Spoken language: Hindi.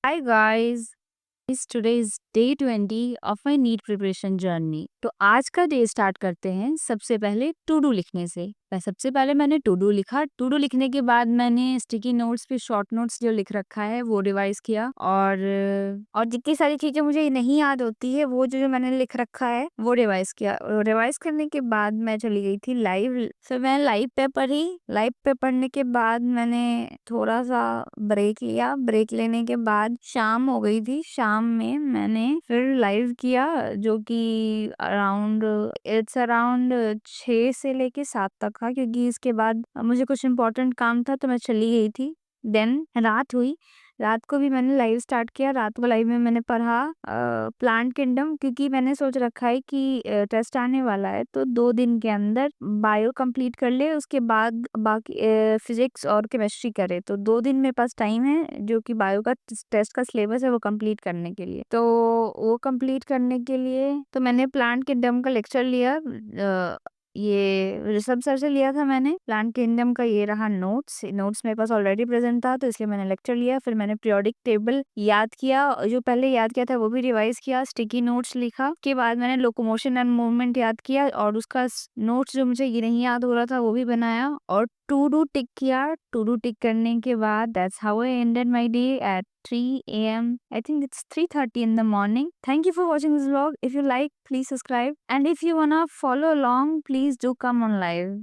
Hi guys, इस today is day 20 of my NEET preparation journey. तो आज का डे स्टार्ट करते हैं सबसे पहले टू डू लिखने से। सबसे पहले मैंने टू डू लिखा। टू डू लिखने के बाद मैंने स्टिकी नोट्स पे शॉर्ट नोट्स जो लिख रखा है वो रिवाइज किया, और जितनी सारी चीजें मुझे नहीं याद होती है वो जो जो मैंने लिख रखा है वो रिवाइज किया। रिवाइज करने के बाद मैं चली गई थी लाइव। फिर मैं लाइव पे पढ़ी। लाइव पे पढ़ने के बाद मैंने थोड़ा सा ब्रेक लिया। ब्रेक लेने के बाद शाम हो गई थी। शाम में मैंने फिर लाइव किया, जो कि अराउंड 6 से लेके 7 तक था, क्योंकि इसके बाद मुझे कुछ इम्पोर्टेंट काम था तो मैं चली गई थी। देन रात हुई। रात को भी मैंने लाइव स्टार्ट किया। रात को लाइव में मैंने पढ़ा प्लांट किंगडम, क्योंकि मैंने सोच रखा है कि टेस्ट आने वाला है तो 2 दिन के अंदर बायो कंप्लीट कर ले, उसके बाद बाकी फिजिक्स और केमिस्ट्री करे। तो 2 दिन मेरे पास टाइम है, जो कि बायो का टेस्ट का सिलेबस है वो कंप्लीट करने के लिए। तो वो कंप्लीट करने के लिए तो मैंने प्लांट किंगडम का लेक्चर लिया। ये ऋषभ सर से लिया था मैंने। प्लांट किंगडम का ये रहा नोट्स। नोट्स मेरे पास ऑलरेडी प्रेजेंट था तो इसलिए मैंने लेक्चर लिया। फिर मैंने पीरियोडिक टेबल याद किया, जो पहले याद किया था वो भी रिवाइज किया। स्टिकी नोट्स लिखा। के बाद मैंने लोकोमोशन एंड मूवमेंट याद किया, और उसका नोट्स जो मुझे ये नहीं याद हो रहा था वो भी बनाया, और टू डू टिक किया। टू डू टिक करने के बाद that's how I ended my day at 3 a.m. I think it's 3:30 in the morning. Thank you for watching this vlog. If you like, please subscribe. And if you wanna follow along, please do come on live.